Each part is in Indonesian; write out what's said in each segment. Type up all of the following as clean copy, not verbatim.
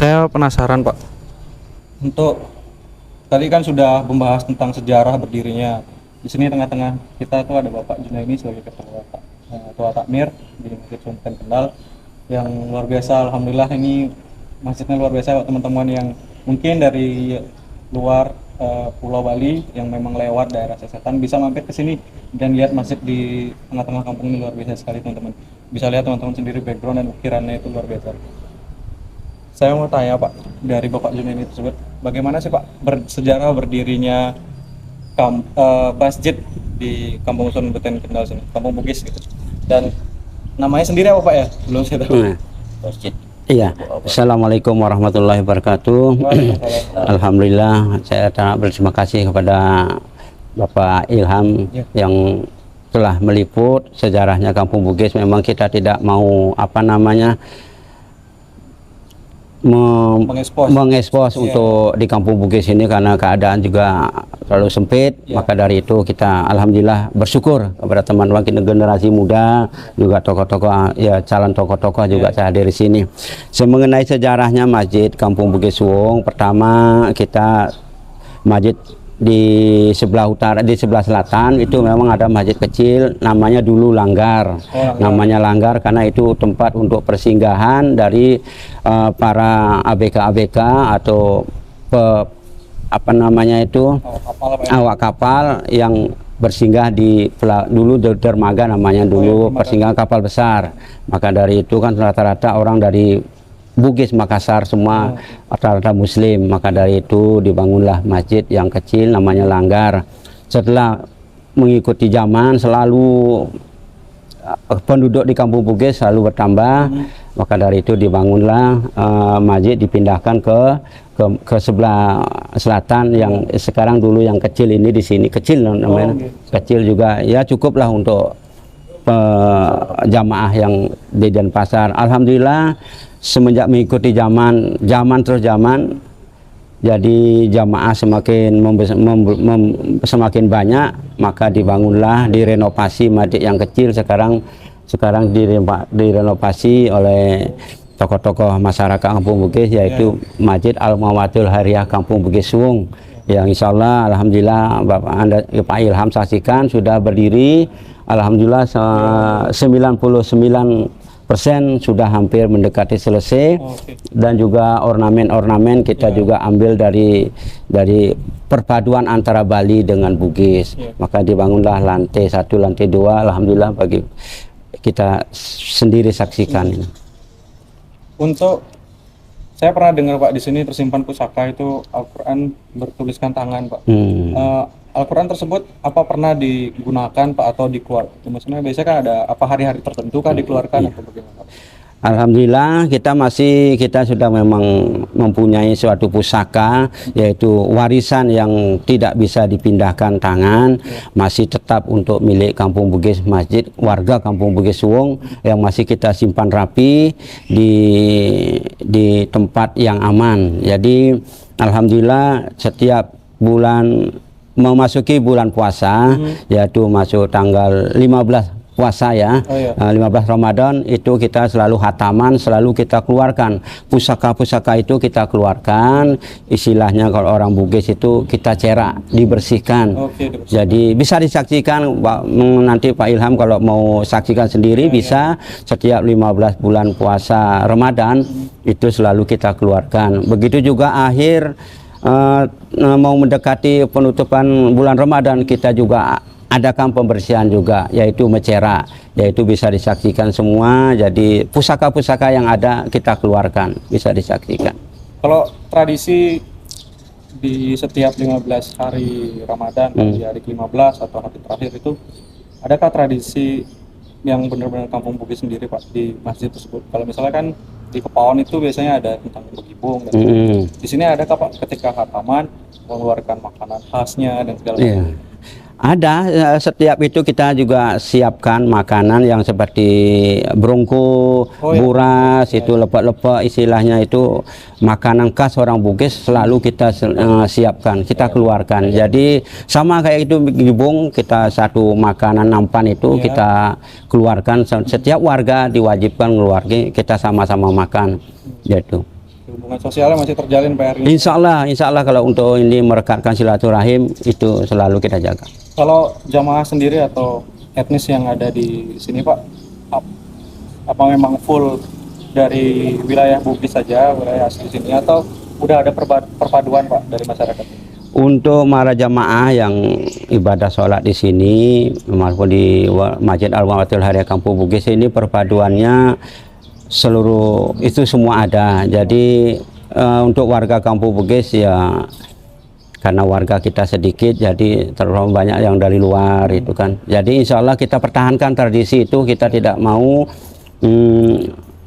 Saya penasaran Pak, untuk tadi kan sudah membahas tentang sejarah berdirinya. Di sini tengah-tengah kita tuh ada Bapak Junaidi sebagai ketua takmir di Masjid Sultan Kendal yang luar biasa. Alhamdulillah ini masjidnya luar biasa teman-teman yang mungkin dari luar Pulau Bali yang memang lewat daerah Sesetan bisa mampir ke sini dan lihat masjid di tengah-tengah kampung ini luar biasa sekali teman-teman. Bisa lihat teman-teman sendiri background dan ukirannya itu luar biasa. Saya mau tanya Pak, dari Bapak Junaidi tersebut, bagaimana sih Pak sejarah berdirinya masjid di Kampung Sultan Kendal sini, Kampung Bugis gitu. Dan namanya sendiri apa Pak ya? Belum saya tahu. Masjid. Iya. Assalamualaikum warahmatullahi wabarakatuh. Alhamdulillah, saya berterima kasih kepada Bapak Ilham yang telah meliput sejarahnya Kampung Bugis. Memang kita tidak mau mengekspos untuk di Kampung Bugis ini karena keadaan juga terlalu sempit. Maka dari itu kita alhamdulillah bersyukur kepada teman-teman generasi muda, juga tokoh-tokoh calon tokoh-tokoh juga saya hadir di sini. Mengenai sejarahnya Masjid Kampung Bugis Suwung, pertama kita masjid di sebelah utara, di sebelah selatan itu memang ada masjid kecil namanya dulu Langgar. Namanya Langgar karena itu tempat untuk persinggahan dari para ABK atau awak kapal yang bersinggah di dulu dermaga namanya dulu, persinggahan kapal besar. Maka dari itu kan rata-rata orang dari Bugis, Makassar semua rata-rata Muslim. Maka dari itu dibangunlah masjid yang kecil namanya Langgar. Setelah mengikuti zaman selalu penduduk di Kampung Bugis selalu bertambah. Maka dari itu dibangunlah masjid, dipindahkan ke sebelah selatan yang sekarang dulu yang kecil ini di sini. Kecil namanya. Kecil juga ya cukuplah untuk jamaah yang di Denpasar. Alhamdulillah semenjak mengikuti zaman terus zaman, jadi jamaah semakin banyak, maka dibangunlah, direnovasi masjid yang kecil. Sekarang direnovasi oleh tokoh-tokoh masyarakat Kampung Bugis, yaitu Masjid Al-Mawatul Hariyah Kampung Bugis Suwung, yang insya Allah alhamdulillah Pak Ilham saksikan sudah berdiri. Alhamdulillah 99% sudah hampir mendekati selesai. Dan juga ornamen-ornamen kita juga ambil dari perpaduan antara Bali dengan Bugis. Maka dibangunlah lantai 1, lantai 2, alhamdulillah bagi kita sendiri saksikan. Untuk saya pernah dengar Pak, di sini tersimpan pusaka itu Al-Quran bertuliskan tangan Pak. Al-Quran tersebut apa pernah digunakan Pak atau dikeluarkan? Maksudnya biasanya kan ada apa hari-hari tertentu kan dikeluarkan atau bagaimana? Alhamdulillah kita sudah memang mempunyai suatu pusaka, yaitu warisan yang tidak bisa dipindahkan tangan, masih tetap untuk milik Kampung Bugis, masjid warga Kampung Bugis Suwung, yang masih kita simpan rapi di tempat yang aman. Jadi alhamdulillah setiap bulan memasuki bulan puasa, yaitu masuk tanggal 15 puasa 15 Ramadan, itu kita selalu hataman, selalu kita keluarkan pusaka-pusaka itu, kita keluarkan, istilahnya kalau orang Bugis itu kita cerak, dibersihkan. Jadi bisa disaksikan nanti Pak Ilham kalau mau saksikan sendiri bisa. Setiap 15 bulan puasa Ramadan itu selalu kita keluarkan. Begitu juga akhir mau mendekati penutupan bulan Ramadan, kita juga adakan pembersihan juga, yaitu mencerak, yaitu bisa disaksikan semua. Jadi pusaka-pusaka yang ada kita keluarkan, bisa disaksikan. Kalau tradisi di setiap 15 hari Ramadan, di hari ke-15 atau hari terakhir itu, adakah tradisi yang benar-benar Kampung Bugis sendiri Pak di masjid tersebut? Kalau misalnya kan di Kepaon itu biasanya ada tentang begibung dan di sini adakah Pak ketika khataman mengeluarkan makanan khasnya dan segala macam? Ada, setiap itu kita juga siapkan makanan yang seperti brongko, buras, itu lepek-lepek, istilahnya itu makanan khas orang Bugis selalu kita siapkan, kita keluarkan. Jadi sama kayak itu gibung, kita satu makanan nampan itu kita keluarkan. Setiap warga diwajibkan keluarga, kita sama-sama makan, yaitu. Hubungan sosialnya masih terjalin PR ini. Insya Allah kalau untuk ini merekatkan silaturahim itu selalu kita jaga. Kalau jamaah sendiri atau etnis yang ada di sini Pak, apa memang full dari wilayah Bugis saja, wilayah asli sini, atau udah ada perpaduan Pak dari masyarakat? Untuk para jamaah yang ibadah sholat di sini maupun di Masjid Al-Watul Haria Kampung Bugis ini perpaduannya seluruh itu semua ada. Jadi untuk warga Kampung Bugis ya karena warga kita sedikit jadi terlalu banyak yang dari luar itu kan. Jadi insya Allah kita pertahankan tradisi itu, kita tidak mau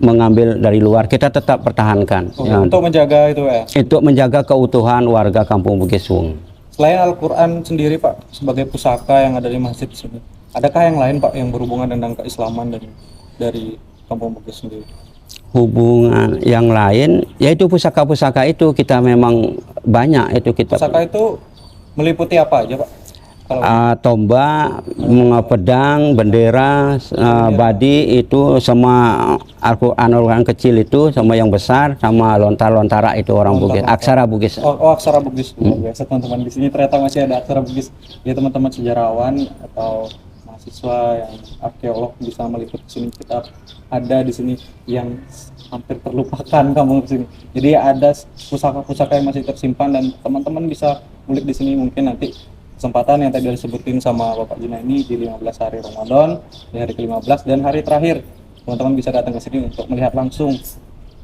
mengambil dari luar, kita tetap pertahankan. Ya, untuk menjaga itu ya? Untuk menjaga keutuhan warga Kampung Bugis Suwung. Selain Al-Quran sendiri Pak, sebagai pusaka yang ada di masjid sini, adakah yang lain Pak yang berhubungan dengan keislaman dari Kampung Bugis sendiri? Hubungan yang lain yaitu pusaka-pusaka itu kita memang banyak itu kita. Pusaka itu meliputi apa aja Pak? Tombak, pedang, bendera, badi itu semua Al-Quran kecil itu sama yang besar sama lontar-lontara itu orang Bugis, aksara Bugis. Oh, aksara Bugis. Biasa teman-teman di sini ternyata masih ada aksara Bugis. Ya teman-teman sejarawan atau mahasiswa yang arkeolog bisa meliput sini, kita ada di sini yang hampir terlupakan kampung sini. Jadi ada pusaka-pusaka yang masih tersimpan dan teman-teman bisa ngulik di sini. Mungkin nanti kesempatan yang tadi disebutin sama Bapak Junaidi di 15 hari Ramadan, di hari ke-15 dan hari terakhir, teman-teman bisa datang ke sini untuk melihat langsung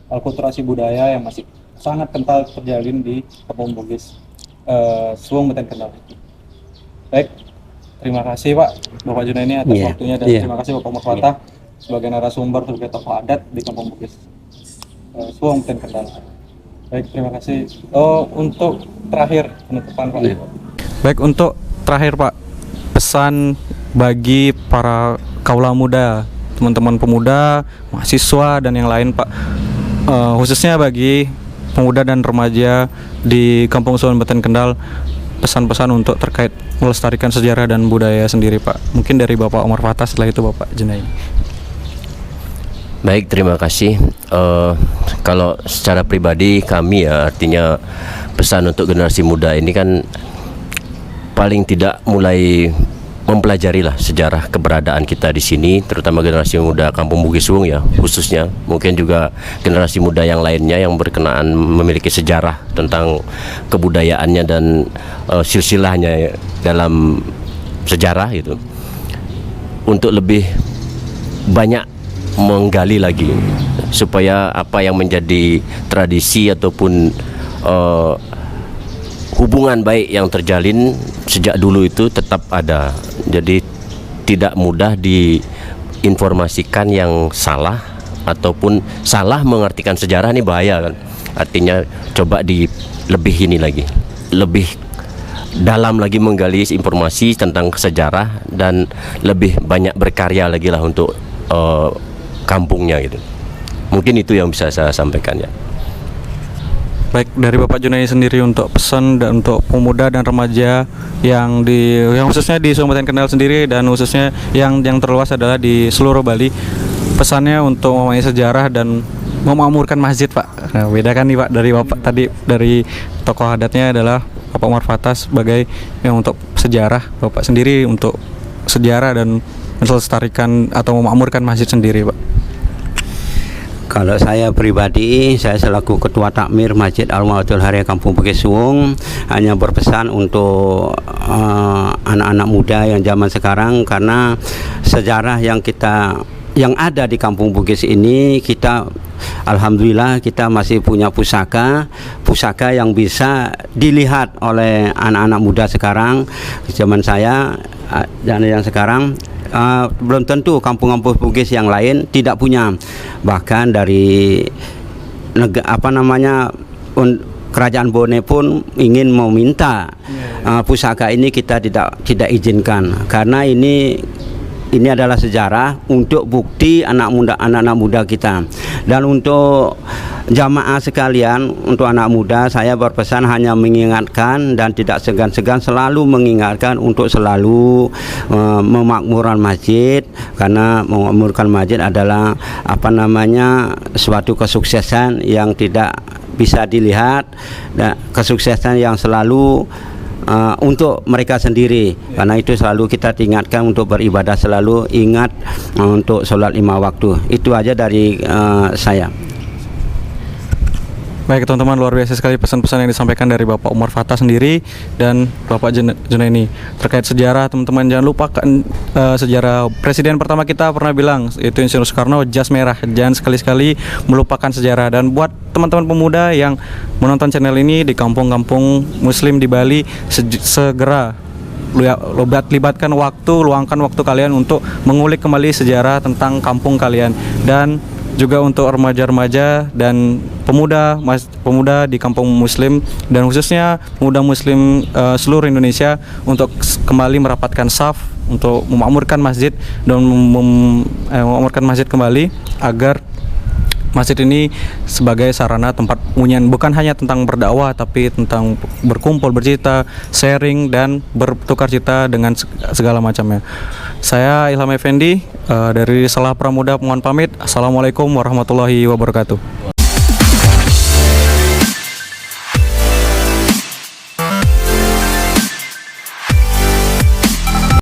akulturasi budaya yang masih sangat kental terjalin di Kampung Bugis Suwung Beten Kendal. Baik, terima kasih Pak Bapak Junaidi atas waktunya dan terima kasih Bapak Murfatah sebagai narasumber sebagai tokoh adat di Kampung Bugis Suwung Beten Kendal. Baik, terima kasih. Untuk terakhir penutupan Pak. Baik, untuk terakhir Pak, pesan bagi para kaula muda, teman-teman pemuda, mahasiswa dan yang lain Pak, khususnya bagi pemuda dan remaja di Kampung Suwung Beten Kendal, pesan-pesan untuk terkait melestarikan sejarah dan budaya sendiri Pak. Mungkin dari Bapak Omar Fatah, setelah itu Bapak Junaidi. Baik, terima kasih. Kalau secara pribadi kami ya, artinya pesan untuk generasi muda ini kan paling tidak mulai mempelajari lah sejarah keberadaan kita di sini, terutama generasi muda Kampung Bugis Suwung ya khususnya, mungkin juga generasi muda yang lainnya yang berkenaan memiliki sejarah tentang kebudayaannya dan silsilahnya dalam sejarah itu, untuk lebih banyak menggali lagi supaya apa yang menjadi tradisi ataupun hubungan baik yang terjalin sejak dulu itu tetap ada. Jadi tidak mudah diinformasikan yang salah ataupun salah mengartikan sejarah, ini bahaya kan. Artinya coba lebih ini lagi, lebih dalam lagi menggali informasi tentang sejarah dan lebih banyak berkarya lagi lah untuk kampungnya gitu. Mungkin itu yang bisa saya sampaikan ya. Baik, dari Bapak Junaidi sendiri untuk pesan dan untuk pemuda dan remaja yang khususnya di Suwung Beten Kendal sendiri dan khususnya yang terluas adalah di seluruh Bali, pesannya untuk memaknai sejarah dan memakmurkan masjid Pak. Nah, beda kan nih Pak dari Bapak tadi, dari tokoh adatnya adalah Bapak Omar Fatah sebagai yang untuk sejarah, Bapak sendiri untuk sejarah dan melestarikan atau memakmurkan masjid sendiri Pak. Kalau saya pribadi, saya selaku Ketua Takmir Masjid Al-Watul Haria Kampung Bugis Suwung hanya berpesan untuk anak-anak muda yang zaman sekarang, karena sejarah yang ada di Kampung Bugis ini, kita alhamdulillah kita masih punya pusaka yang bisa dilihat oleh anak-anak muda sekarang. Zaman saya dan yang sekarang belum tentu kampung-kampung Bugis yang lain tidak punya. Bahkan dari Kerajaan Bone pun ingin meminta pusaka ini, kita tidak izinkan karena ini adalah sejarah untuk bukti anak-anak muda kita. Dan untuk jamaah sekalian, untuk anak muda, saya berpesan hanya mengingatkan dan tidak segan-segan selalu mengingatkan untuk selalu memakmurkan masjid, karena memakmurkan masjid adalah suatu kesuksesan yang tidak bisa dilihat kesuksesan yang selalu untuk mereka sendiri, karena itu selalu kita ingatkan untuk beribadah, selalu ingat untuk sholat 5 waktu. Itu aja dari saya. Baik teman-teman, luar biasa sekali pesan-pesan yang disampaikan dari Bapak Umar Fattah sendiri dan Bapak Junaini terkait sejarah. Teman-teman jangan lupakan sejarah. Presiden pertama kita pernah bilang, itu Insinyur Soekarno, jas merah. Jangan sekali-sekali melupakan sejarah. Dan buat teman-teman pemuda yang menonton channel ini di kampung-kampung muslim di Bali, segera libatkan waktu, luangkan waktu kalian untuk mengulik kembali sejarah tentang kampung kalian. Dan juga untuk remaja-remaja dan pemuda di kampung muslim, dan khususnya pemuda muslim seluruh Indonesia, untuk kembali merapatkan saf untuk memakmurkan masjid dan memakmurkan masjid kembali, agar masjid ini sebagai sarana tempat unyan, bukan hanya tentang berdakwah tapi tentang berkumpul, bercerita, sharing, dan bertukar cita dengan segala macamnya. Saya Ilham Effendi dari Salah Pramuda mohon pamit. Assalamualaikum warahmatullahi wabarakatuh.